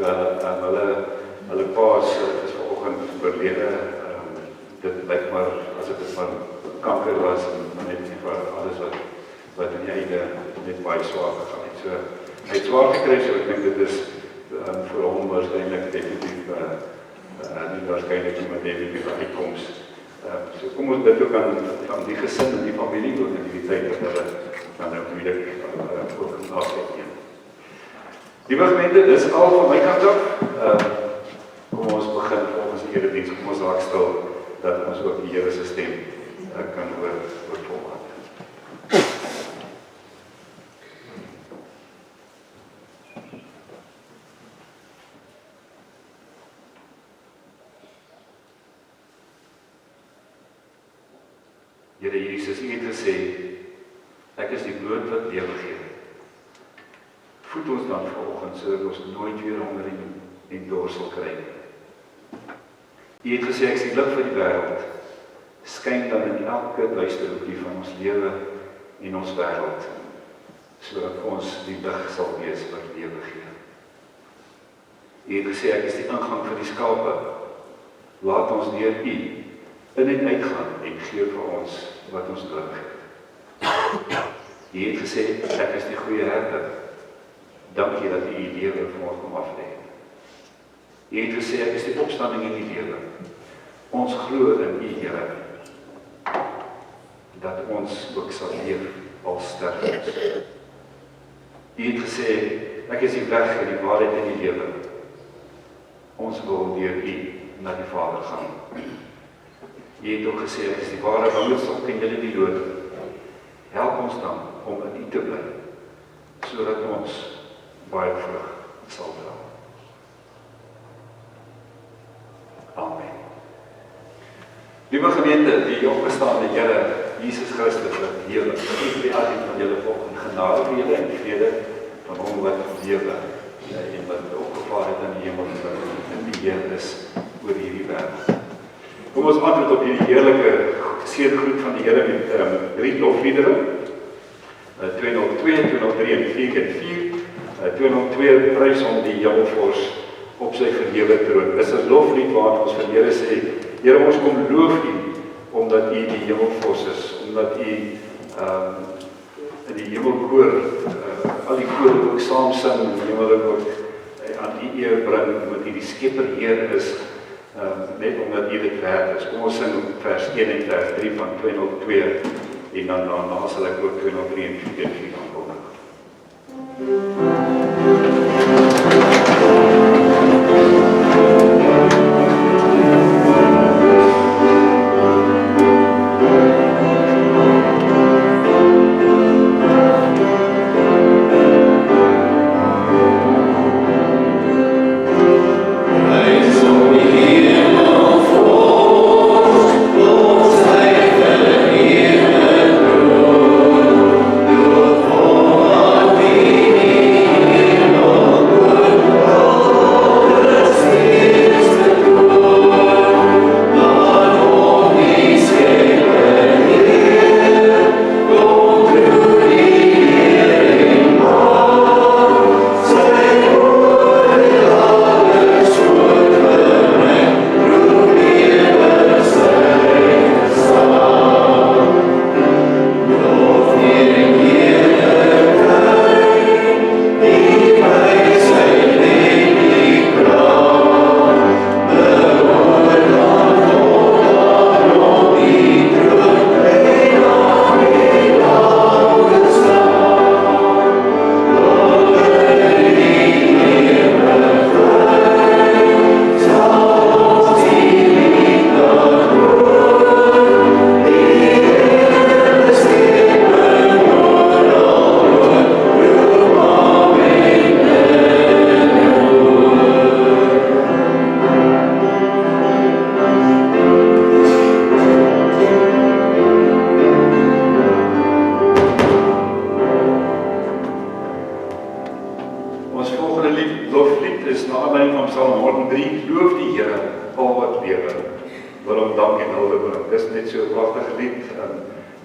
hulle paas is vanoggend oorlede. Dit lyk maar as dit maar kanker was en net nie vir alles wat in die einde net baie swaar gegaan het. So hy het swaar gekry, so ek dink dit is vir hom waarskynlik definitief nie waarskynlik nie, maar definitief uitkoms. So kom ons bid ook aan die gesin en die familie ook in die tyd dat hulle dan natuurlik ook afskeid neem. Liewe gemeente, dis al van my kant af. Kom ons begin volgens die erediens, kom ons raak stil dat ons ook die Here se stem kan oorvolg. Here Jesus, U het gesê, ek is die brood wat lewe gee. Voed ons dan vanoggend sodat ons nooit weer honger en dors sal kry nie. U het gesê, ek is die lig vir die wêreld. Skyn dan in elke duister hoekie van ons lewe en ons wêreld, sodat ons die lig sal wees wat lewe gee. U het gesê, ek is die ingang vir die skape. Laat ons deur U in en uitgaan en gee vir ons wat ons nodig het. U het gesê, ek is die goeie herder. Dankie dat U U lewe vir ons kom aflê. U het gesê, ek is die opstanding en die lewe. Ons glo in U, Here, dat ons ook sal leef al sterf ons. U het gesê, ek is die weg en die waarheid en die lewe. Ons wil deur U na die Vader gaan. U het ook gesê, ek is die ware wingerdsstok en julle die loot. Help ons dan om in U te bly, sodat ons baie vrug sal dra. Amen. Liewe gemeente, die opgestaande Here Jesus Christus wat lewe, ek vir elkeen van julle volgende genade vir julle en vrede van hom wat lewe en wat opgevaar het in die hemel in die Heer is oor hierdie wêreld. Kom ons antwoord op hierdie heerlike seëngroet van die Here met 3 lofliedere. 202, 203 en 4x4. 202 prys om die Hemelvors op sy verhewe troon. Dis 'n loflied waarin ons vir Here sê, Here, ons kom loof U omdat U die Hemelvors is, omdat U in die hemelkoor al die kore ook saam sing en die hemel ook aan U eer bring, omdat U die Skepper Heer is. Net omdat U dit werd is. Kom ons sing vers 1 en vers 3 van 202 en dan daarna sal ek ook 203 en 4 aankondig.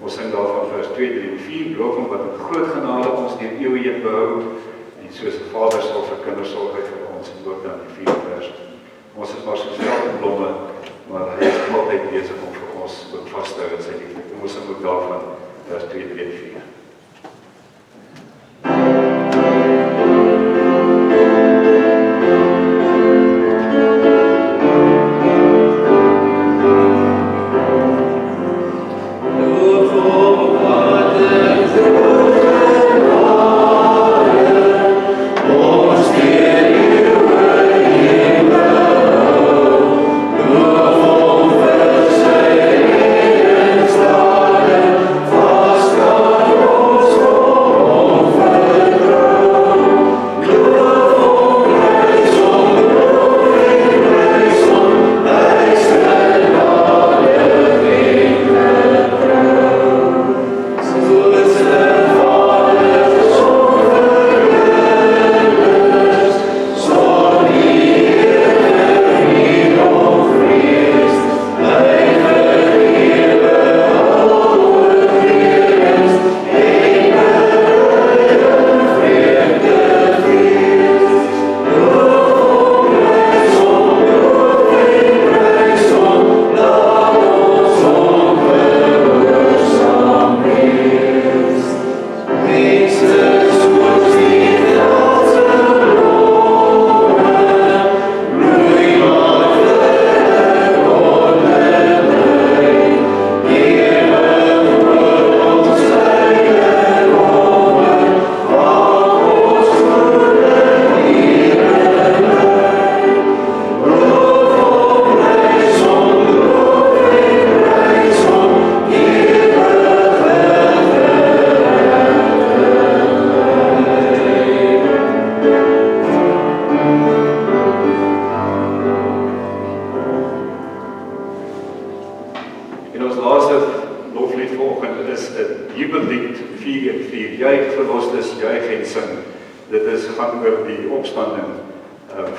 Ons sing daarvan vers 2, 3 en 4, loof hom wat met groot genade ons deur eeue heen behou, en soos 'n Vader sal vir kinders sorg hy vir ons, en ook ook dan die 4 vers. Ons is maar soos veld en blomme, maar hy is altyd besig om vir ons ook vast te hou in sy liefde. Kom ons sing ook daarvan vers 2, 3 en 4.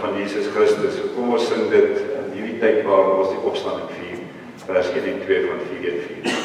Van Jesus Christus. So kom ons sing dit in hierdie tyd waar ons die opstanding vier, vers 1 en 2 van 4 en 4.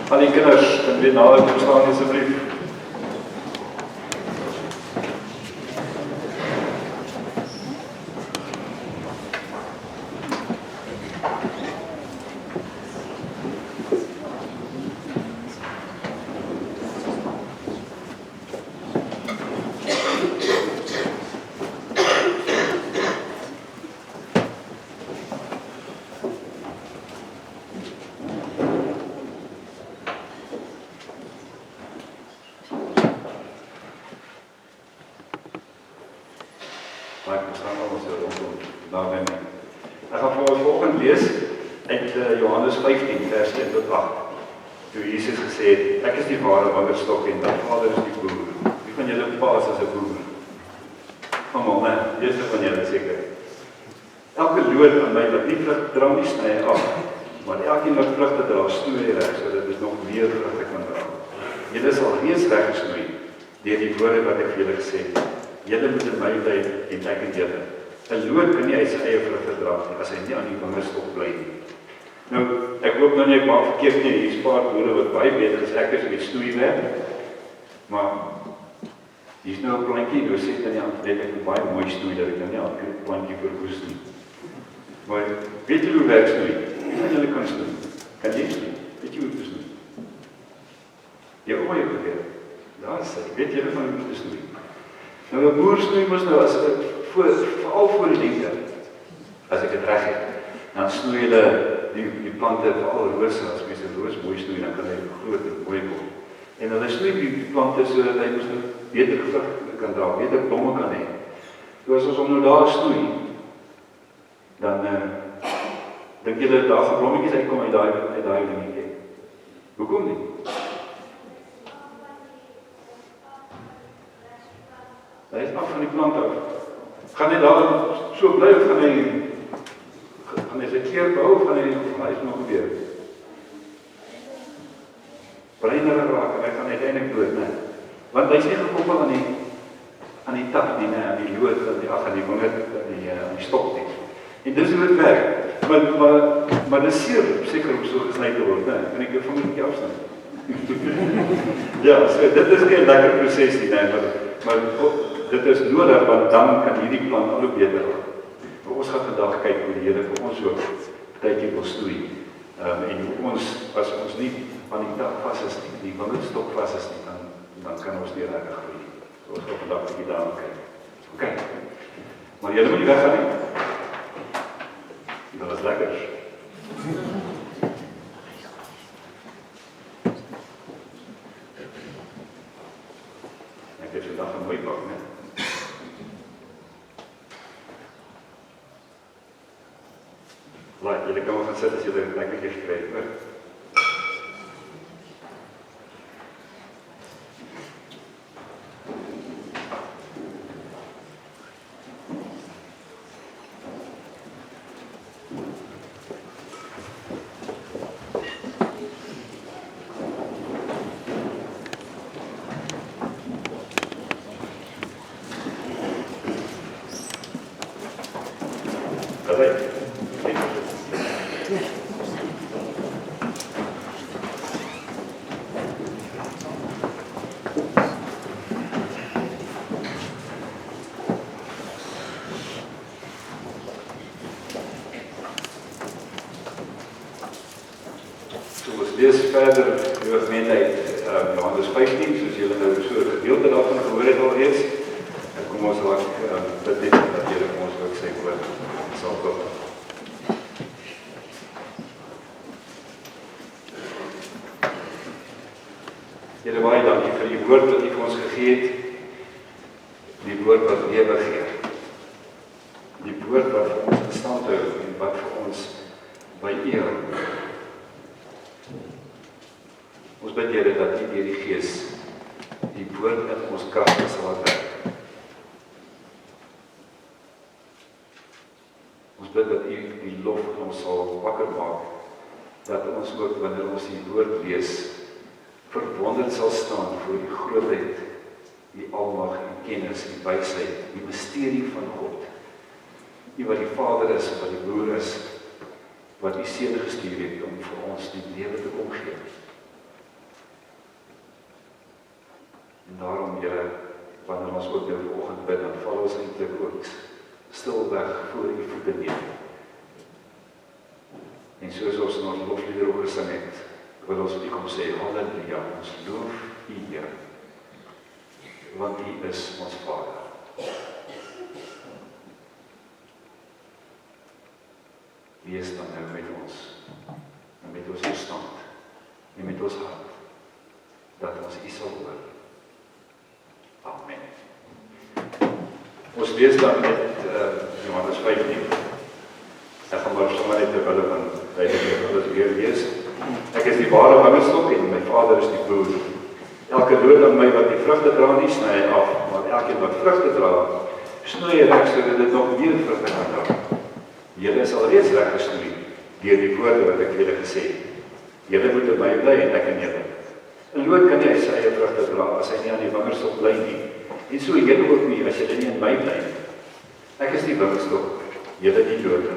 Al die kinders, kan weer nader toe staan asseblief. Ek gaan vir ons volgende lees uit Johannes 15 vers 1 tot 8. Toe Jesus gesê het, ek is die ware wingerdstok en my Vader is die boer. Wie van julle pa is as 'n boer? Almal, né? Eerste van julle seker. Elke loot aan my wat nie vrug dra nie, sny hy af. Maar elkeen wat vrugte dra, snoei hy reg, sodat dit nog meer vrugte kan dra. Julle is al reeds reggesnoei deur die woorde wat ek vir julle gesê het. Julle moet in my bly en ek in julle. 'n Loot kan nie uit sy eie vrugte dra nie, as hy nie aan die wingerdstok bly nie. Nou, ek hoop nou nie ek maak verkeerd nie, hier is 'n paar boere wat baie beter as ek is met snoeiwerk. Maar hier is nou 'n plantjie, nou sê dan nie net ek baie mooi snoei dat ek nou nie elke plantjie verwoes nie. Maar weet jy hoe werk snoei? Kan julle kan snoei? Kan jy snoei? Weet jy hoe te snoei? Jy oor jou geweer. Daar sê, weet julle van hoe te snoei? Nou 'n boer snoei mos nou as veral voor die lente, as ek dit reg het, dan snoei hulle die plante, veral rose, as mense roos mooi snoei, dan kan hy groot en mooi word. En hulle snoei die plante sodat hy mos nou beter vrug kan dra, beter blomme kan hê. So as ons hom nou daar snoei, dan dink julle daar gaan blommetjies uitkom uit daai dingetjie. Hoekom nie? Hy is af van die plant af. Gaan hy daar so bly of gaan hy sy kleur behou of gaan hy is nog gebeur? Breiner raak en hy gaan uiteindelik dood, né? Want hy is nie gekoppel aan die tak nie, aan die lood, aan die wingerd, aan die stok nie. En dis hoe dit werk. Maar dis seker om so gesny te word, né? Kan ek jou vingertjie afsny? Ja, so dit is nie 'n lekker proses nie, né? Maar dit is nodig, want dan kan hierdie plant al hoe beter raak. Maar ons gaan vandag kyk hoe die Here vir ons ook partytjie wil snoei. En hoe as ons nie aan die tak vas is nie, die wingerdstok vas is nie, dan kan ons nie regtig groei. So ons gaan vandag 'n bietjie daarna kyk. Okay. Maar julle moet nie weggaan nie. Dat was lekker. Ek het vandag 'n mooi pak, né? Laat julle kan gaan sit as julle lekker gekry het, hoor. Lees verder oor mensheid Johannes 15, soos julle nou so 'n gedeelte daarvan gehoor het al reeds. En kom ons raak dit net dat julle vir ons ook sê oor sal kom. Here baie dankie vir die woord wat U vir ons gegee het. Die woord wat lewe gee. Die woord wat vir ons bestand hou en wat vir ons by U hou. Ons bid Here dat U deur die Gees die woord in ons kragte sal werk. Ons bid dat U die lof in ons sal wakker maak, dat ons ook wanneer ons die woord lees, verwonderd sal staan voor die grootheid, die almag en kennis en wysheid, die misterie van God. U wat die Vader is, wat die Broer is, wat die Seun gestuur het om vir ons die lewe te kom gee. En daarom, Here, wanneer ons ook nou vanoggend bid, dan val ons eintlik ook stilweg voor U voete neer. En soos ons in ons lofliedere ook gesing het, wil ons vir U kom sê, halleluja, ons loof U, Here, want U is ons Vader. Wees dan nou met ons, en met ons verstand, en met ons hart, dat ons U sal hoor. Amen. Ons lees dan met Johannes 15. Ek gaan maar sommer net terwyl van alles weer lees. Ek is die ware wingerdstok en my Vader is die boer. Elke loot aan my wat die vrugte dra nie, sny hy af, maar elkeen wat vrugte dra, Snoei reg sodat dit nog meer vrugte kan dra. Julle is alreeds reggesnoei deur die woorde wat ek vir julle gesê het. Julle moet in my bly en ek in julle. 'n Loot kan nie sy eie vrugte dra as hy nie aan die wingerdstok bly nie. En so julle ook nie as julle nie in my bly nie. Ek is die wingerdstok, julle die lote.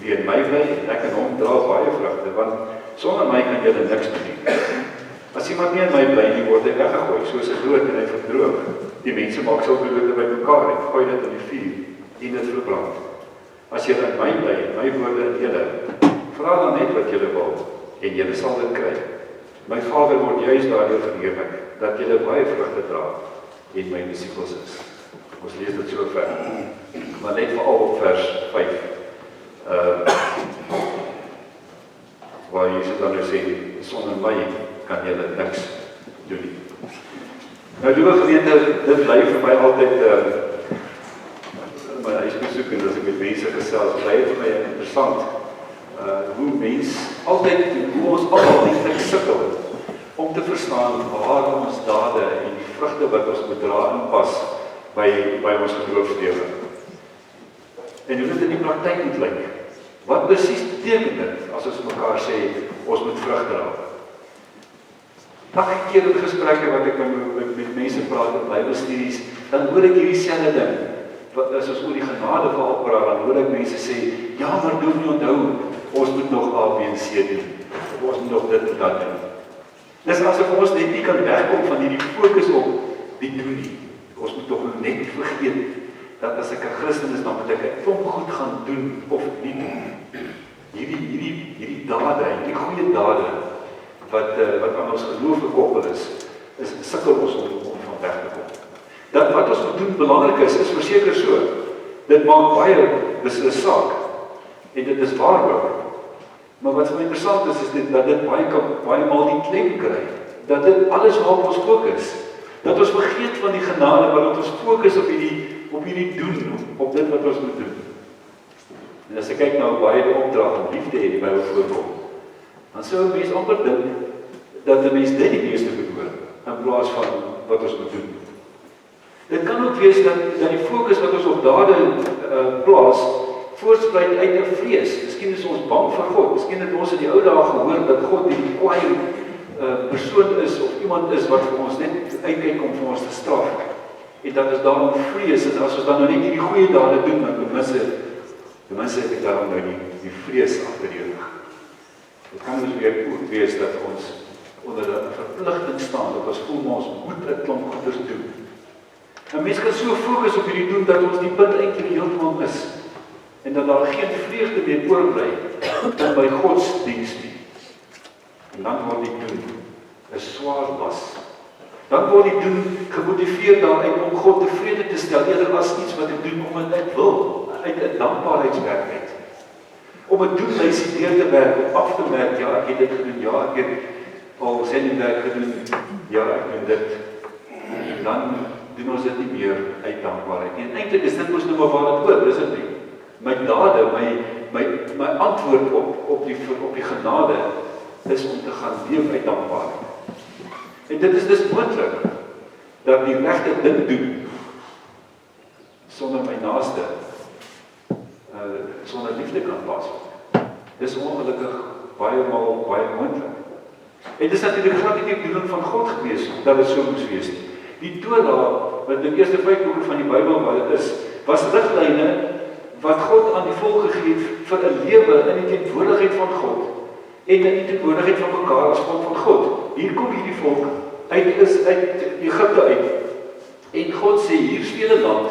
Wie in my bly en ek in hom dra baie vrugte, want sonder my kan julle niks doen nie. As iemand nie in my bly nie, word hy weggegooi, soos 'n loot en hy verdroog. Die mense maak sulke lote bymekaar en gooi dit in die vuur en dit verbrand. As julle in my bly en my woorde in julle, vra dan net wat julle wil en julle sal dit kry. My Vader word juis daardeur verheerlik dat julle baie vrugte dra en my disippels is. Ons lees dit so ver. Maar net veral op vers 5. Waar Jesus dan nou sê, sonder my kan julle niks doen nie. Nou liewe gemeente, dit bly vir my altyd my huisbesoek en as ek met mense gesels, bly vir my interessant hoe ons almal eintlik sukkel om te verstaan waar ons dade en die vrugte wat ons moet dra inpas by ons geloofslewe. En hoe dit in die praktyk moet lyk. Wat presies beteken dit as ons mekaar sê ons moet vrug dra? Elke keer in gesprekke wat ek met mense praat in Bybelstudies, dan hoor ek hierdie selfde ding. As ons oor die genade verhaal praat, dan hoor ek mense sê, ja, maar doen nie onthou, ons moet nog A, B en C doen. Of ons moet nog dit en dat doen. Dis asof ons net nie kan wegkom van hierdie fokus op die doen nie. Ons moet tog net nie vergeet dat as ek 'n Christen is, dan moet ek 'n klomp goed gaan doen of nie doen. Hierdie dade, hierdie goeie dade wat aan ons geloof gekoppel is sukkel ons om van weg te kom. Dat wat ons moet doen belangrik is verseker so. Dit maak baie beslis saak. En dit is waar ook. Maar wat vir my interessant is dat dit baie maal die klem kry. Dat dit alles waarop ons fokus. Dat ons vergeet van die genade, maar dat ons fokus op hierdie doen, op dit wat ons moet doen. En as ek kyk na hoe baie die opdrag om lief te hê die Bybel voorkom, dan sou 'n mens amper dink dat 'n mens dit die meeste moet hoor, in plaas van wat ons moet doen. Dit kan ook wees dat die fokus wat ons op dade plaas, voortspruit uit 'n vrees. Miskien is ons bang vir God. Miskien het ons in die ou dae gehoor dat God die kwaai persoon is of iemand is wat vir ons net uitkyk om vir ons te straf. En dat is daarom vrees, en as ons dan nou net hierdie goeie dade doen, dan ten minste het ek daarom nou die vrees agter die rug. Dit kan ons weer ook wees dat ons onder 'n verpligting staan, dat ons voel maar ons moet 'n klomp goeders doen. 'n Mens kan so fokus op hierdie doen, dat ons die punt eintlik heeltemal mis. En dat daar geen vreugde meer oorbly dan by godsdiens nie. En dan word die doen 'n swaar las. Dan word die doen gemotiveer daaruit om God tevrede te stel, eerder as iets wat ek doen omdat ek wil, uit 'n dankbaarheidswerk uit. Om 'n doellysie deur te werk, om af te merk, ja, ek het dit gedoen, ja, ek het al sendingwerk gedoen, ja, ek doen dit. En dan doen ons dit nie meer uit dankbaarheid nie. En eintlik is dit mos nou maar waar dit hoort, is dit nie? My dade, my antwoord op die genade is om te gaan leef uit dankbaarheid. En dit is dus moontlik dat die regte ding doen sonder my naaste sonder liefde kan plaasvind. Dis ongelukkig baie moontlik. En dis natuurlik glad nie die bedoeling van God gewees dat dit so moes wees nie. Die Torah, wat die eerste 5 boeke van die Bybel wat dit is, was riglyne wat God aan die volk gegee het vir 'n lewe in die teenwoordigheid van God en in die teenwoordigheid van mekaar as volk van God. Hier kom hierdie volk uit Egipte uit. En God sê, hier is julle land.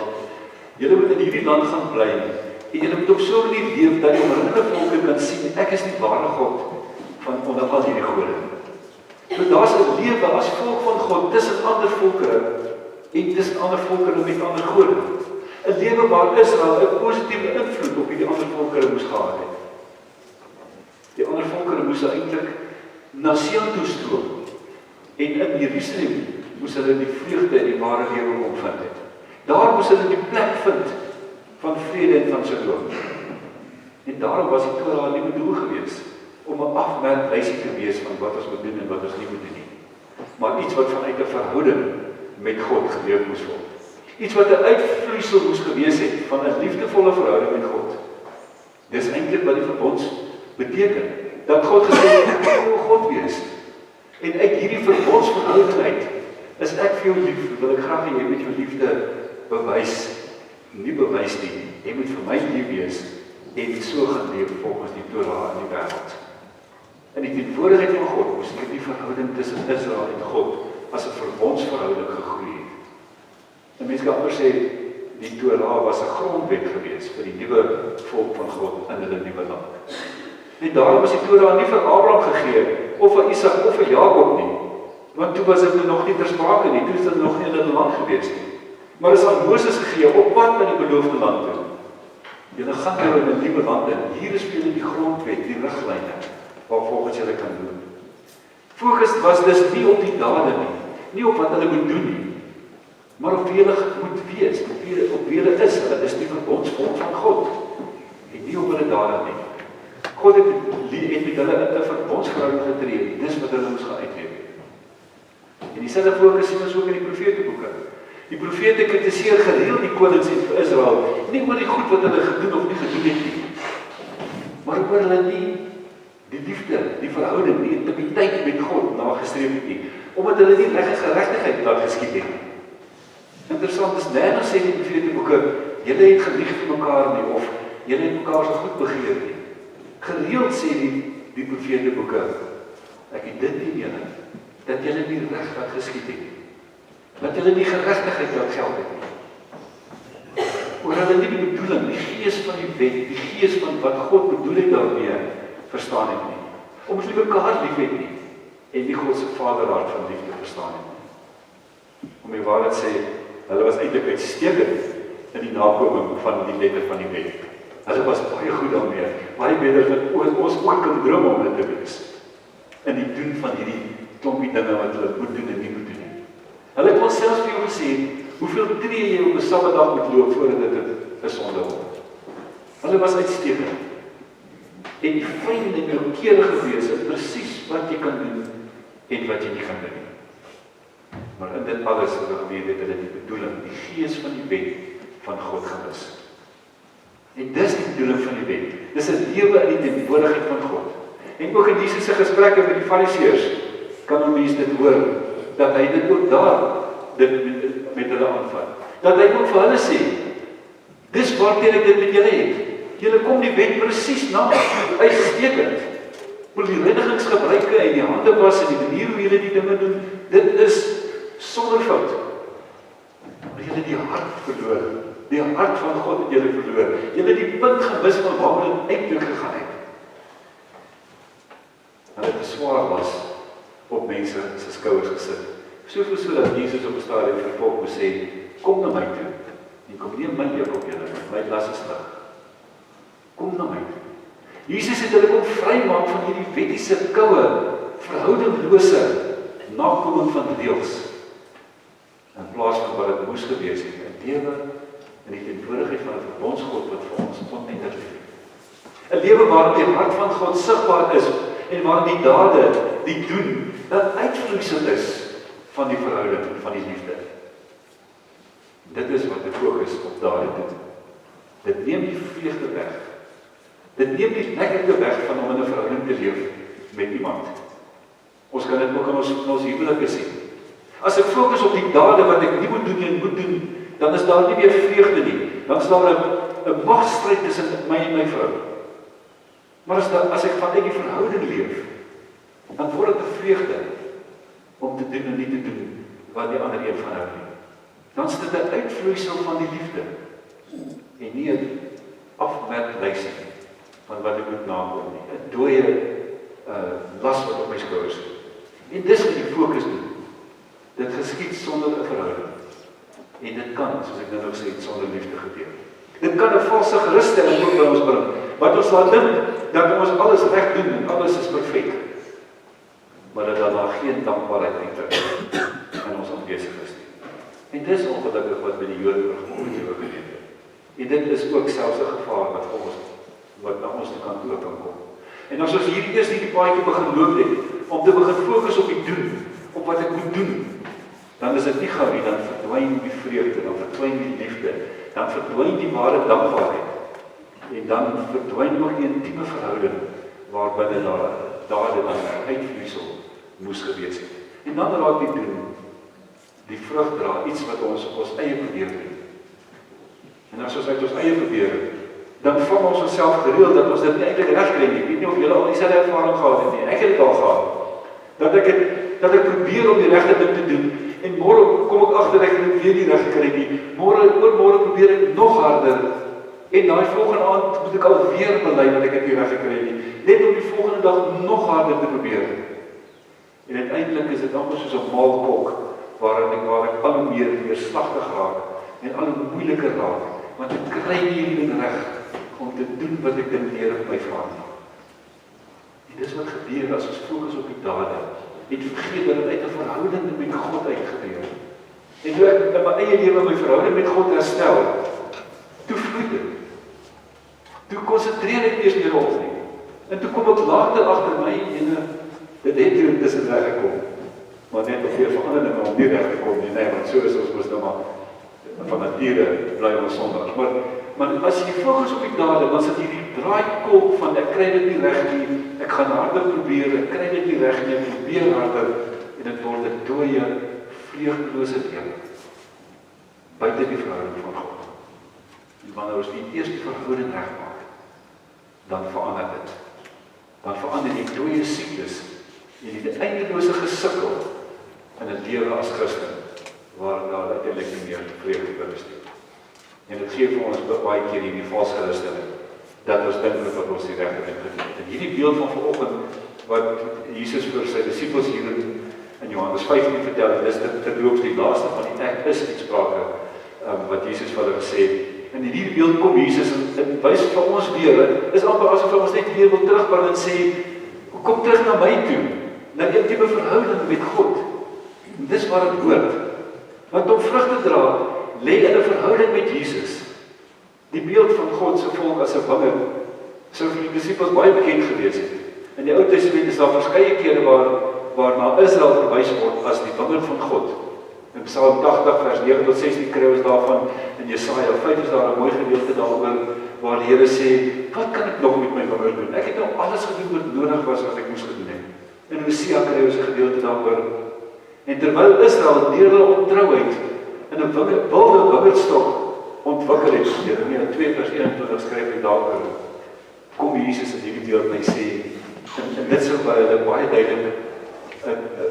Julle moet in hierdie land gaan bly. En julle moet op so 'n manier leef dat die omringende volke kan sien, ek is die ware God van onder al hierdie gode. So daar's 'n lewe as volk van God tussen ander volkere en tussen ander volkere met ander gode. 'n Lewe waar Israel 'n positiewe invloed op hierdie ander volkere moes gehad het. Die ander volkere moes eintlik na Sion toe stroom. En in Jerusalem moes hulle die vreugde en die ware lewe opvind het. Daar moes hulle die plek vind van vrede en van shalom. En daarom was die Torah nie bedoel gewees om 'n afmerklysie te wees van wat ons moet doen en wat ons nie moet doen nie. Maar iets wat vanuit 'n verhouding met God geleef moes word. Iets wat 'n uitvloeisel moes gewees het van 'n liefdevolle verhouding met God. Dis eintlik wat die verbond beteken. Dat God gesê het, ek wil God wees. En uit hierdie verbondsverhouding is ek vir jou lief, wil ek graag hê jy moet jou liefde bewys, nie bewys nie. Jy moet vir my lief wees en so gaan leef volgens die Torah in die wêreld. In die teenwoordigheid van God moes hierdie verhouding tussen Israel en God as 'n verbondsverhouding gegroei het. 'n Mens kan amper sê die Torah was 'n grondwet gewees vir die nuwe volk van God in hulle nuwe land. En daarom is die Torah nie vir Abraham gegee of vir Isak of vir Jakob nie. Want toe was dit nog nie ter sprake nie, toe is dit nog nie in hulle land gewees nie. Maar is aan Moses gegee op pad na die beloofde land toe. Julle gaan nou in 'n nuwe land in. Hier is vir julle die grondwet, die riglyne waarvolgens julle kan doen. Fokus was dus nie op die dade nie op wat hulle moet doen nie, maar op wie hulle moet wees, op wie hulle is. Hulle is die verbondsvolk van God en nie op hulle dade nie. God het met hulle in 'n verbondsverhouding getree. Dis wat hulle moes gaan uitleef. En dieselfde fokus sien ons ook in die profeteboeke. Die profete kritiseer gereeld die konings in Israel, nie oor die goed wat hulle gedoen of nie gedoen het nie, maar oor hulle nie die liefde, die verhouding, die intimiteit met God nagestreef het nie, omdat hulle nie reg en geregtigheid laat geskied het. Interessant is, nergens sê die profeteboeke, julle het gelieg vir mekaar nie, of julle het mekaar so goed begeer nie. Gereeld sê die profeteboeke, ek het dit nie julle, dat julle nie reg laat geskied het nie, dat julle nie geregtigheid laat geld het nie. Oor hulle nie die bedoeling, die gees van die wet, die gees van wat God bedoel het daarmee, verstaan het nie. Om ons nie mekaar lief het nie, en nie God se vaderhart van liefde verstaan het nie. Om die waarheid sê, hulle was eintlik uitstekend in die nakoming van die letter van die wet. Hulle was baie goed daarmee, baie beter wat ons ook kan droom om dit te wees. In die doen van hierdie klompie dinge wat hulle moet doen en nie moet doen nie. Hulle het ons selfs vir jou gesê, hoeveel tree jy op 'n Sabbatdag moet loop voordat dit 'n sonde word. Hulle was uitstekend. En die fyn en noukeurige wees is presies wat jy kan doen en wat jy nie kan doen nie. Maar in dit alles het hulle geweet dat hulle die bedoeling, die gees van die wet van God gemis. En dis die bedoeling van die wet. Dis 'n lewe in die teenwoordigheid van God. En ook in Jesus se gesprekke met die Fariseërs kan 'n mens dit hoor, dat hy dit ook daar dit met hulle aanvat. Dat hy ook vir hulle sê, dis waarteen ek dit met julle het. Julle kom die wet presies na, uitstekend. Maar die redigingsgebruike en die hande was en die manier hoe julle die dinge doen, dit is sonder fout. Maar julle die hart verloor, die hart van God het julle verloor. Julle die punt gemis van waar dit eintlik gegaan het. Hulle het 'n swaar las op mense se skouers gesit. Soveel so dat Jesus op 'n stadium vir die volk moes sê, kom na my toe. En kom nie my juk op julle, my las is lig. Kom na my toe. Jesus het hulle kom vrymaak van hierdie wettiese, koue, verhoudinglose nakoming van reëls. In plaas van wat dit moes gewees het, 'n lewe in die teenwoordigheid van 'n verbondsgod wat vir ons oneindig lief het. 'n Lewe waarin die hart van God sigbaar is en waarin die dade, die doen, 'n uitvloeisel is van die verhouding, van die liefde. Dit is wat die fokus op dade doen. Dit neem die vreugde weg. Dit neem die lekkerte weg van om in 'n verhouding te leef met iemand. Ons kan dit ook in ons huwelike sien. As ek fokus op die dade wat ek nie moet doen en moet doen, dan is daar nie meer vreugde nie. Dan is daar 'n machtsstryd tussen my en my vrou. Maar as ek vanuit die verhouding leef, dan word dit 'n vreugde om te doen en nie te doen wat die ander een van hou nie. Dan is dit 'n uitvloeisel van die liefde en nie 'n afmerklysie van wat ek moet nakom nie. 'n dooie las wat op my skouers is. En dis wat die fokus doen. Dit geskied sonder 'n verhouding. En dit kan, soos ek nou gesê het, sonder liefde gebeur. Dit kan 'n valse gerusstelling ook by ons bring, wat ons laat dink dat ons alles reg doen en alles is perfek. Maar dat daar geen dankbaarheid eintlik in ons aanwesig is nie. En dis ongelukkig wat by die Jode oorgekom het. En dit is ook selfs 'n gevaar wat na ons kan kom. En as ons hier eers hierdie paadjie begin loop het, om te begin fokus op die doen, op wat ek moet doen, dan is dit nie gou nie, dan verdwyn die vreugde, dan verdwyn die liefde, dan verdwyn die ware dankbaarheid, en dan verdwyn ook die intieme verhouding, waarbinne dade dan uitvloeisel moes gewees het. En dan raak die doen, die vrug dra, iets wat ons op ons eie probeer doen. En as ons uit ons eie probeer, dan vang ons onsself gereeld, dat ons dit nie eintlik reg kry nie. Ek weet nie of julle al dieselfde ervaring gehad het nie, ek het dit al gehad, dat ek probeer om die regte ding te doen, en môre kom ek agter ek het weer nie reg gekry nie, oormôre probeer ek nog harder, en daai volgende aand moet ek alweer bely dat ek dit nie reg gekry nie, net om die volgende dag nog harder te probeer. En uiteindelik is dit amper soos 'n maalkok, waar ek al hoe meer neerslagtig raak, en al hoe moeiliker raak, want ek kry nie hierdie ding reg, om te doen wat ek dink die Here my vra nie. En dis wat gebeur as ons fokus op die dade, en vergeet dat dit uit 'n verhouding met God uitgebeur. En toe ek in my eie lewe my verhouding met God herstel, toe vloei dit. Toe konsentreer ek eers meer op nie. En toe kom ek later agter my, dit het hier tussen reg gekom. Maar net op weer verander dinge om nie reg te kom nie, nee, want so is ons mos nou maar van nature bly ons sondaars. Maar as jy fokus op die dade, dan sit jy die draaikolk van ek kry dit nie reg nie, ek gaan harder probeer, ek kry dit nie reg nie, ek probeer harder, en dit word 'n dooie, vreugdelose ding buite die verhouding van God. En wanneer ons die eerste verhouding regmaak, dan verander dit. Dan verander die dooie siektes en die eindelose gesukkel in 'n lewe as Christen, waar daar uiteindelik nie meer vreugde is nie. En dit gee vir ons baie keer hierdie valse Christene, dat ons dink dat ons die regte ding gedoen het. En hierdie beeld van vanoggend, wat Jesus vir sy disippels hier in Johannes 15 vertel, dis terloops die laaste van die ek is uitsprake, wat Jesus vir hulle gesê het. En in hierdie beeld kom Jesus en wys vir ons weer, is amper asof ons net weer wil terugbring en sê, kom terug na my toe, na die intieme verhouding met God. En dis waar dit hoort. Want om vrug te dra, lê in 'n verhouding met Jesus. Die beeld van God se volk as 'n wingerd sou vir die disippels baie bekend gewees het. In die Ou Testament is daar verskeie kere waarna Israel verwys word as die wingerd van God. In Psalm 80 vers 9 tot 16 kry ons daarvan, in Jesaja 5 is daar 'n mooi gedeelte daaroor, waar die Here sê, wat kan ek nog met my wingerd doen? Ek het nou alles gedoen wat nodig was wat ek moes gedoen het. In Hosea kry ons 'n gedeelte daaroor. En terwyl Israel deur hulle ontrouheid in 'n wilde wingerdstok ontwikkel het, Jeremia 2 vers 21 skryf hy daaroor, kom Jesus in hierdie beeld en hy sê, en dit sou by hulle baie duidelik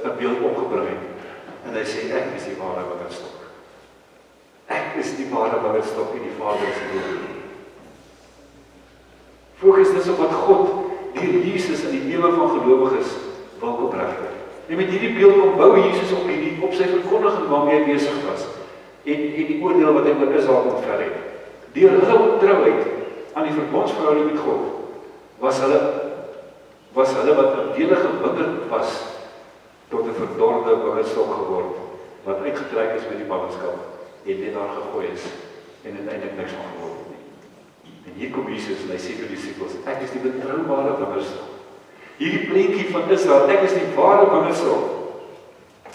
'n beeld opgebring het. En hy sê, ek is die ware wingerdstok. Ek is die ware wingerdstok en die Vader is die boom. Fokus dis op wat God deur Jesus in die lewe van gelowiges wil opregter. En met hierdie beeld kom bou Jesus op sy verkondiging waarmee hy besig was. En die oordeel wat hy oor Israel ontfer het. Deur hulle ontrouheid aan die verbondsverhouding met God, was hulle wat 'n welige wingerd was, tot 'n verdorde wingerdstok geword, wat uitgetrek is met die ballingskap, en net daar gegooi is, en uiteindelik niks van geword het nie. En hier kom Jesus en hy sê vir die disippels, ek is die betroubare wingerdstok. Hierdie prentjie van Israel, ek is die ware wingerdstok.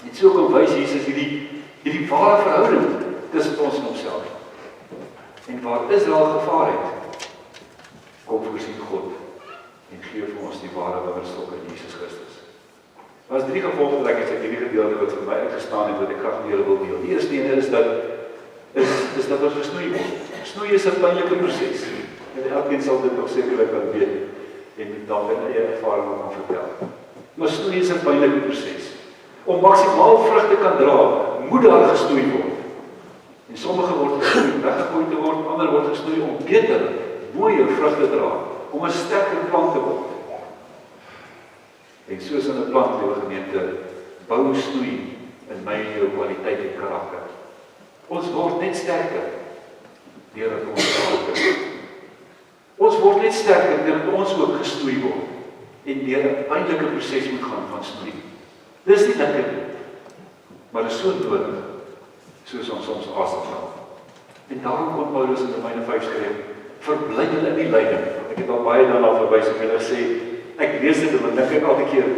En so kom wys Jesus hierdie ware verhouding tussen ons en homself. En waar Israel gevaar het, kom voorsien God en gee vir ons die ware wingerdstok in Jesus Christus. Daar is 3 gevolgtrekkings uit hierdie gedeelte wat vir my uitgestaan het, wat ek graag met julle wil deel. Die eerste ene is dat ons gesnoei word. Snoei is 'n pynlike proses. En elkeen sal dit nog sekerlik kan weet en dan in eie ervaring kan vertel. Maar snoei is 'n pynlike proses. Om maksimaal vrug te kan dra, moet daar gesnoei word. En sommige word gesnoei om weggegooi te word, ander word gesnoei om beter, mooier vrug te dra, om 'n sterker plant te word. En soos in 'n plant, liewe gemeente, bou snoei in my en jou kwaliteit en karakter. Ons word net sterker deurdat ons karakter. Ons word net sterker deurdat ons ook gesnoei word en deur 'n pynlike proses moet gaan van snoei. Dis nie lekker nie, maar dit is so nodig, soos ons soms asemhaal. En daarom kon Paulus in Romeine 5 skryf, verbly julle in die lyding. Ek het al baie daarna verwys en hulle sê, ek lees dit en dan dink ek elke keer,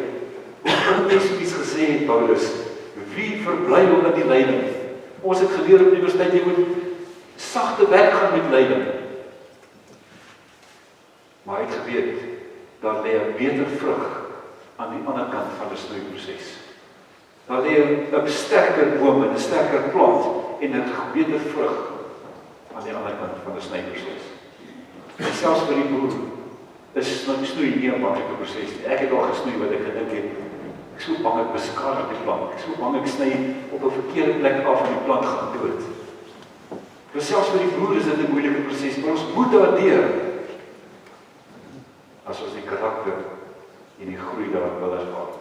hoe kan jy so iets gesê het, Paulus, Wie verbly hom in die lyding? Ons het geleer op die universiteit, jy moet sagte weg gaan met lyding. Maar hy het geweet, daar lê 'n beter vrug aan die ander kant van die snoeiproses. Daar lê 'n sterker boom en 'n sterker plant en 'n beter vrug aan die ander kant van die snoeiproses. En selfs vir die boer is snoei nie 'n maklike proses nie. Ek het al gesnoei wat ek gedink het, ek is so bang ek beskadig die plant, ek is so bang ek sny op 'n verkeerde plek af en die plant gaan dood. Maar selfs vir die boer is dit 'n moeilike proses, maar ons moet daardeur as ons die karakter en die groei daarin wil ervaar.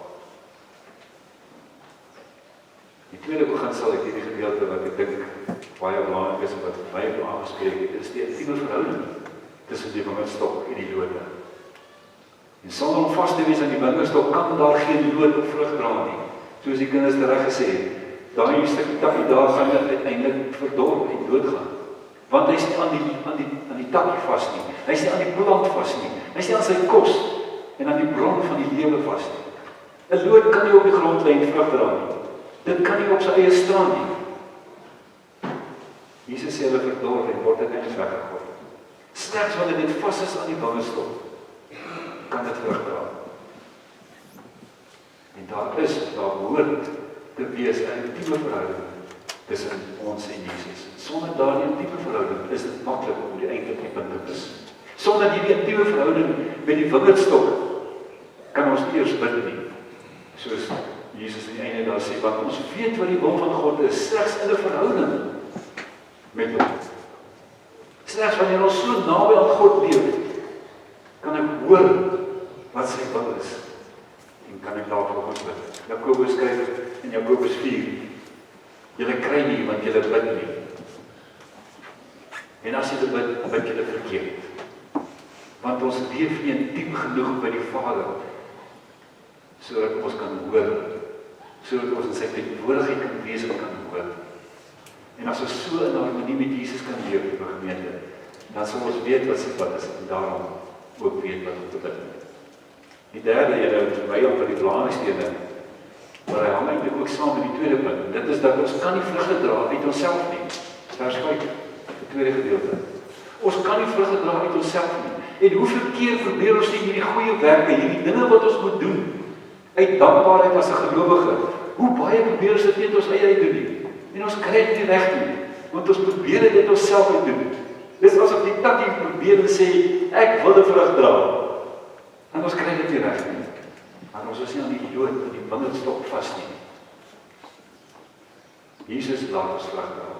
Die tweede beginsel uit hierdie gedeelte wat ek dink baie belangrik is en wat vir my aangespreek het, is die intieme verhouding tussen die wingerdstok en die lode. En sonder om vas te wees aan die wingerdstok kan daar geen lood of vrug dra nie. Soos die kinders reg gesê het, daai stukkie takkie daar gaan uiteindelik verdor en doodgaan. Want hy's nie aan die takkie vas nie. Hy's nie aan die plant vas nie. Hy's nie aan sy kos en aan die bron van die lewe vas nie. 'n Lood kan nie op die grond lê en vrug dra nie. Dit kan nie op sy eie staan nie. Jesus sê hulle verdor en word uiteindelik weggegooi. Slegs wanneer dit vas is aan die wingerdstok, kan dit vrug dra. En daar behoort te wees 'n intieme verhouding tussen ons en Jesus. Sonder daardie intieme verhouding is dit maklik om die eintlike punt te mis. Sonder die intieme verhouding met die wingerdstok kan ons nie eers bid nie. Soos Jesus aan die einde daar sê, want ons weet wat die wil van God is, slegs in 'n verhouding met hom. Slegs wanneer ons so naby aan God leef, kan ek hoor wat sy wil is en kan ek daarvoor bid. Jakobus skryf in Jakobus 4, julle kry nie want julle bid nie. En as julle bid, bid julle verkeerd. Want ons leef nie intiem genoeg by die Vader, sodat ons kan hoor, sodat ons in sy teenwoordigheid kan wees en kan hoor. En as ons so in harmonie met Jesus kan leef, die gemeente, dan sal ons weet wat sy wil is en daarom ook weet wat om te bid. Die derde ene vir my op die belangrikste, maar hy hang eintlik ook saam met die tweede punt. Dit is dat ons kan nie vrugte dra uit onsself nie. Vers 5, die tweede gedeelte. Ons kan nie vrugte dra uit onsself nie. En hoeveel keer probeer ons nie hierdie goeie werke, hierdie dinge wat ons moet doen, uit dankbaarheid as 'n gelowige, hoe baie probeer ons dit net ons eie doen nie. En ons kry dit nie reg nie, want ons probeer dit net onsself uit doen. Dis asof die takkie probeer en sê, ek wil 'n vrug dra. En ons kry dit nie reg nie. Maar ons is nie aan die lood, aan die wingerdstok vas nie. Jesus laat ons vrug dra.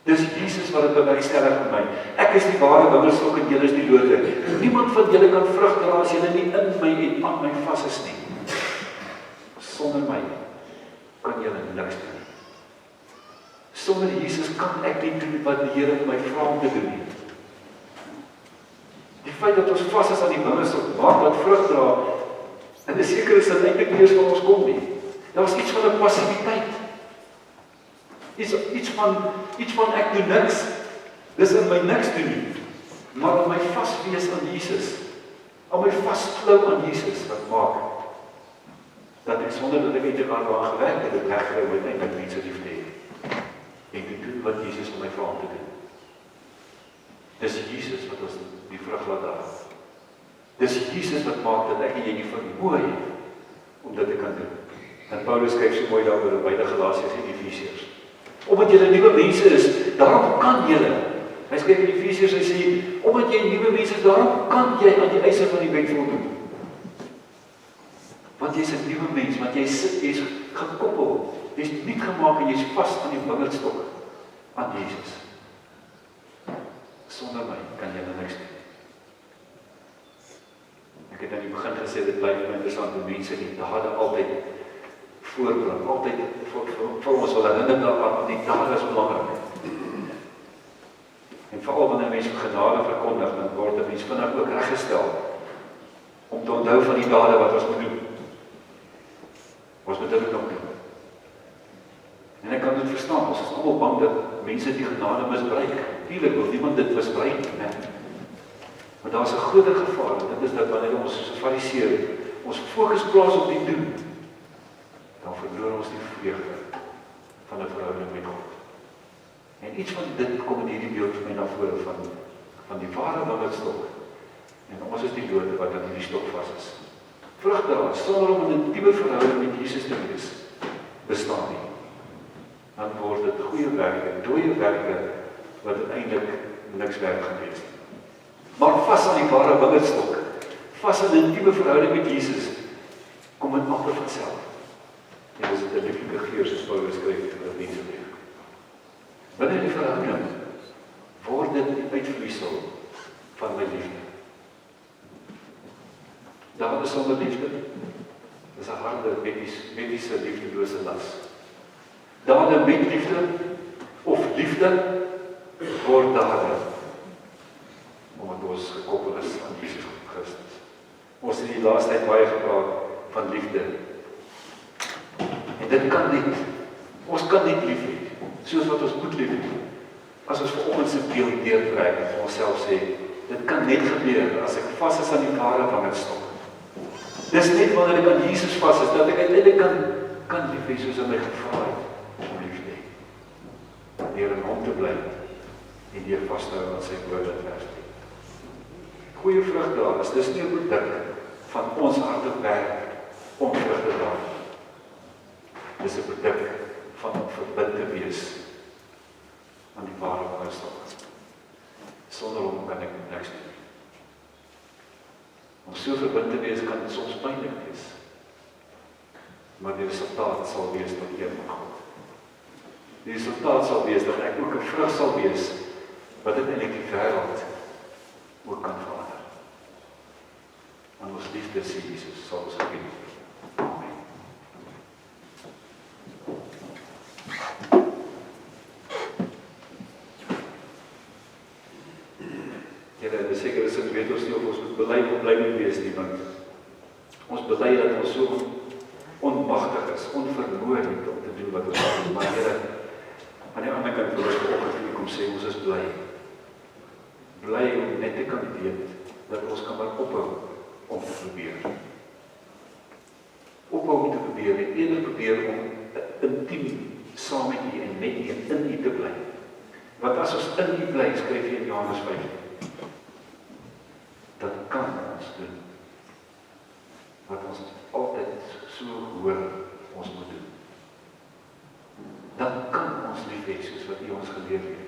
Dis Jesus wat dit bewerkstellig vir my. Ek is die ware wingerdstok en julle is die lode. Niemand van julle kan vrug dra as julle nie in my en aan my vas is nie. Sonder my kan julle niks doen. Sonder Jesus kan ek nie doen wat die Here my vra om te doen nie. Die feit dat ons vas is aan die wingerdstok, maak dat vrug dra, en is seker is dat eintlik nie eens van ons kom nie. Daar was iets van 'n passiwiteit. Iets van ek doen niks. Dis in my niks doen nie. Maar om my vas wees aan Jesus, om my vasklou aan Jesus, wat maak dat ek sonder dat ek eintlik aan gewerk het, dit regkry om uiteindelik mense lief te hê. En te doen wat Jesus vir my vra om te doen. Dis Jesus wat ons die vrug laat dra. Dis Jesus wat maak dat ek en jy die vermoë het om dit te kan doen. En Paulus skryf so mooi daaroor in beide Galasiërs en Efesiërs. Omdat julle nuwe mense is, daarom kan julle. Hy skryf in Efesiërs, hy sê, omdat jy nuwe mense is, daarom kan jy aan die eise van die wet voldoen. Want jy's 'n nuwe mens, want jy's gekoppel, jy's nuut gemaak en jy's vas aan die wingerdstok, aan Jesus. Sonder my kan jy niks doen. Ek het aan die begin gesê, dit bly vir my interessant hoe mense die dade altyd voorbring, altyd vir ons wil herinner daaraan, die dade is belangrik. En veral wanneer mense genade verkondig, dan word 'n mens vinnig ook reggestel om te onthou van die dade wat ons moet doen. Ons moet dit ook doen. En ek kan dit verstaan, ons is almal bang dat mense die genade misbruik. Tuurlik wil niemand dit misbruik nie. Maar daar is 'n groter gevaar, en dit is dat wanneer ons soos 'n fariseer ons fokus plaas op die doen, dan verloor ons die vreugde verhouding met God. En iets van dit kom in hierdie beeld vir my na vore van die ware wingerdstok. En ons is die dode wat aan hierdie stok vas is. Vrugdra, sonder om 'n intieme verhouding met Jesus te wees, bestaan nie. Dan word dit goeie werke, dooie werke, wat uiteindelik niks werk gaan wees. Maar vas aan die ware wingerdstok, vas aan 'n intieme verhouding met Jesus, kom dit amper vanself. En dis 'n lieflike geur soos Paulus skryf in Efesiërs. Binne die verhouding word dit die uitvloeisel van my liefde. Daar is sonder liefde. Dis 'n harde, mediese liefdelose las. Dade met liefde of liefde word dade. Omdat ons gekoppel is aan Jesus Christus. Ons het in die laaste tyd baie gepraat van liefde. En dit kan nie. Ons kan nie lief hê soos wat ons moet lief hê. As ons vanoggend se beeld deurtrek en onsself sê, dit kan net gebeur as ek vas is aan die ware wingerdstok. Dis net wanneer ek aan Jesus vas is, dat ek uiteindelik kan lief hê soos hy my gevra het om lief te hê. Deur in hom te bly en deur vas te hou aan sy woorde en vers 10. Goeie vrug dra is dis nie 'n produk van ons harde werk om vrug te dra. Dis 'n produk van om verbind te wees aan die ware wingerdstok. Sonder hom kan ek niks doen. Om so verbind te wees kan soms pynlik wees. Maar die resultaat sal wees tot eer van God. Die resultaat sal wees dat ek ook 'n vrug sal wees wat uiteindelik die wêreld ook kan verander. En ons liefde sê Jesus sal ons gebied. Amen. Here, in 'n sekere sin weet ons nie of ons moet bely of bly moet wees nie, want ons bely dat ons so onmagtig is, onvermoë het om te doen wat ons wil doen. Maar Here, aan die ander kant wil ons vanoggend vir U kom sê, ons is bly. Bly om net te kan weet dat ons kan maar ophou om te probeer. Ophou om te probeer en eerder probeer om intiem saam met U en met U in U te bly. Want as ons in U bly, skryf hy in Johannes 5, dan kan ons doen wat ons altyd so hoor ons moet doen. Dan kan ons lief hê soos wat U ons geleer het.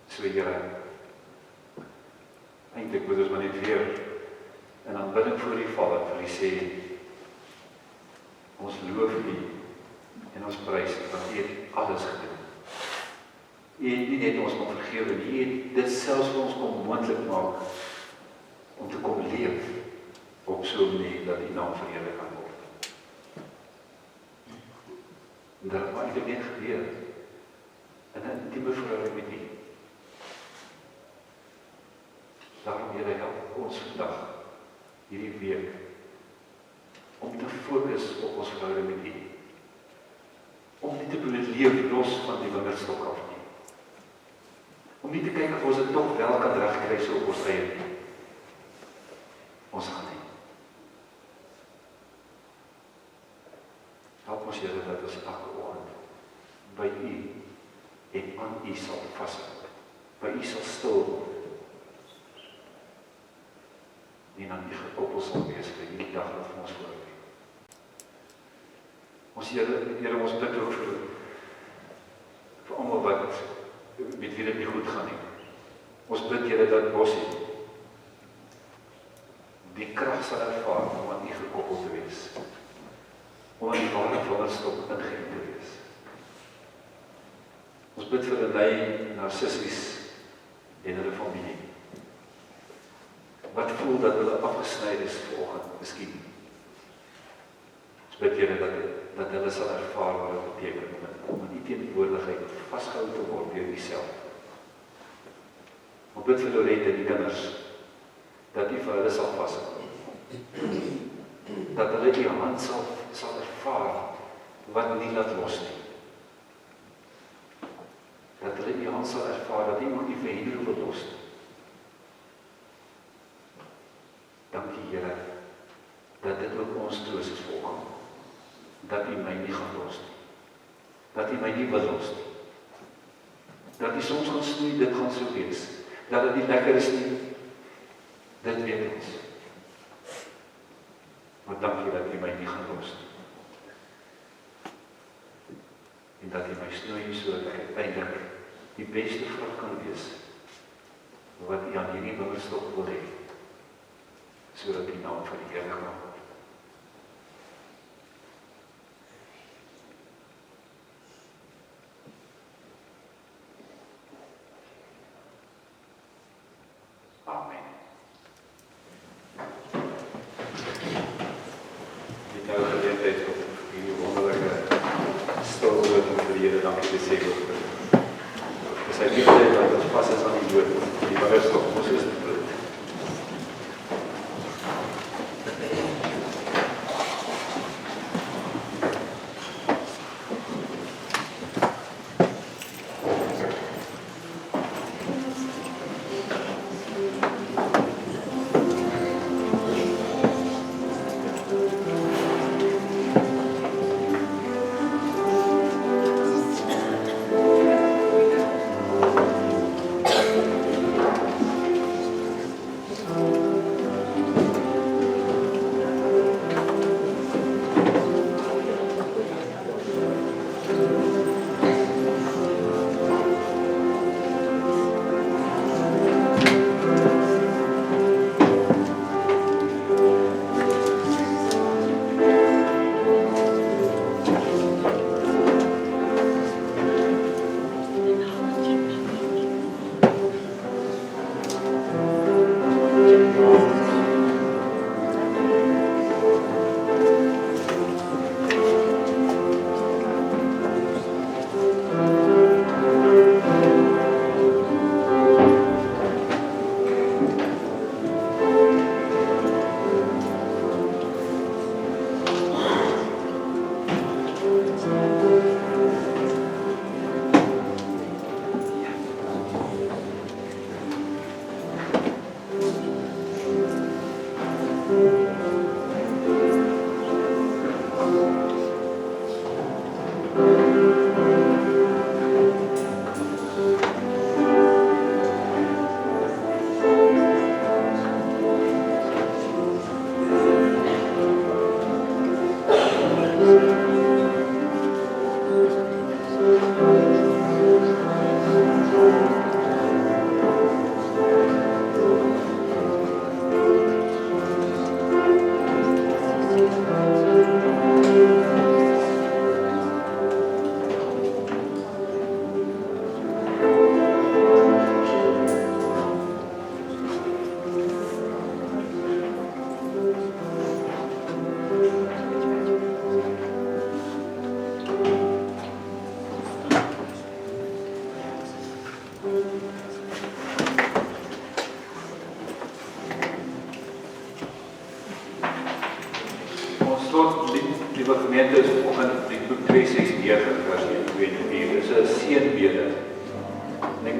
So Here, eintlik moet ons maar net weer in aanbidding voor U val en vir U sê, ons loof U en ons prys want U het alles gedoen. U het nie net ons kom vergewe nie, U het dit selfs vir ons kom moontlik maak om te kom leef op so 'n manier dat U naam verheerlik kan word. En dat het eintlik net gebeur in 'n intieme verhouding met U. Daarom Here, help ons vandag, hierdie week, om te fokus op ons verhouding met U. Om nie te probeer leef los van die wingerdstok af nie. Om nie te kyk of ons dit tog wel kan regkry so op ons eie nie. Ons gaan nie. Help ons Here dat ons elke oggend by U en aan U sal vashou. By U sal stil word. En aan U gekoppel sal wees vir hierdie dag wat vir ons voorlê. Ons Here, ons bid ook vir almal wat met wie dit nie goed gaan nie. Ons bid Here dat Bossie die krag sal ervaar om aan U gekoppel te wees. Om aan die ware wingerdstok ingeënt te wees. Ons bid vir Renée, Narcissus en hulle familie. Wat voel dat hulle afgesny is vanoggend, miskien. Ons bid Here dat hulle sal ervaar wat dit beteken om in U teenwoordigheid vasgehou te word deur U self. Ons bid vir Lorette en die kinders, dat U vir hulle sal vashou. Dat hulle U hand sal ervaar wat nie laat los nie. Dat hulle U hand sal ervaar dat U ook nie vir hen wil los nie. Dankie Here, dat dit ook ons troos is vanoggend. dat U my nie gaan los nie. Dat U my nie wil los nie. Dat U soms gaan snoei, dit gaan so wees. Dat dit nie lekker is nie, dit weet ons. Maar dankie dat U my nie gaan los nie. En dat U my snoei sodat ek uiteindelik die beste vrug kan wees wat U aan hierdie wingerdstok wil hê, sodat die naam van die Here gemaak word. Amen. Dit nou geleentheid om hierdie wonderlike stil woord om vir die Here dankie te sê oor. Dis hy liefde wat ons vas is aan die woord. Die wingerdstok ons is bloed. Liewe gemeente, is vanoggend die boek 2:6-9 vers 1-2. Dit is 'n seënbede. Ek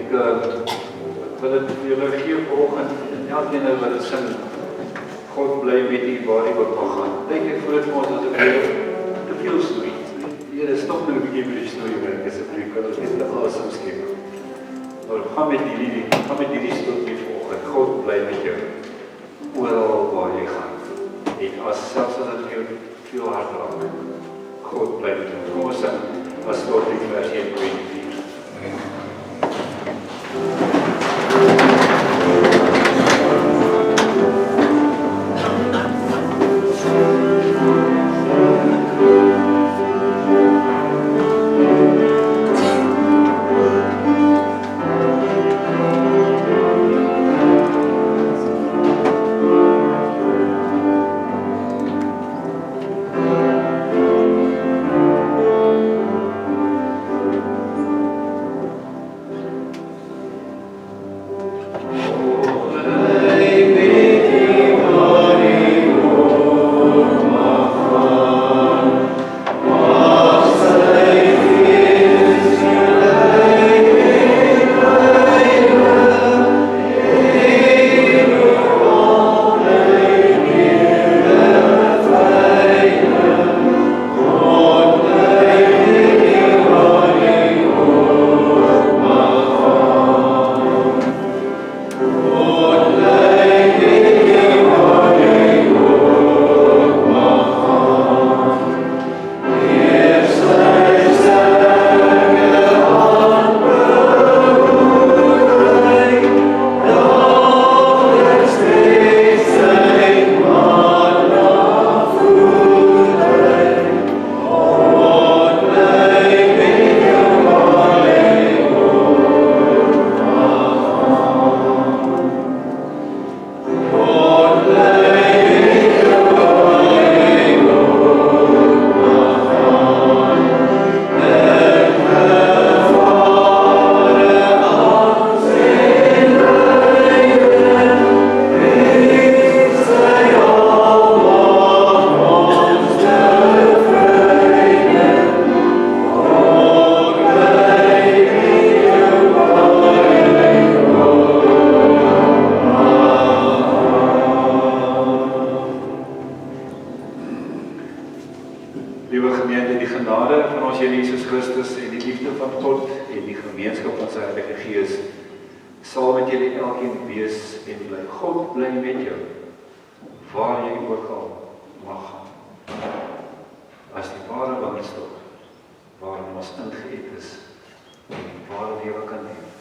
wil dit vir julle gee vanoggend en elkeen wat dit sing. God bly met u waar u ook mag gaan. Dink ek voor dit ons as 'n te veel snoei. Die Here stop nou 'n bietjie met die snoei werk asseblief, want dit is te awesome skep. Maar gaan met hierdie storie vanoggend. God bly met jou oral waar jy gaan. En selfs as dit jou veel hard raak. God bly met ons. Kom ons sing as tot die vers 1-4. sy Heilige Gees sal met julle elkeen wees en bly. God bly met jou, waar jy ook al mag gaan. As die ware wandelstog, waarin ons ingeënt is, waar lewe kan hê.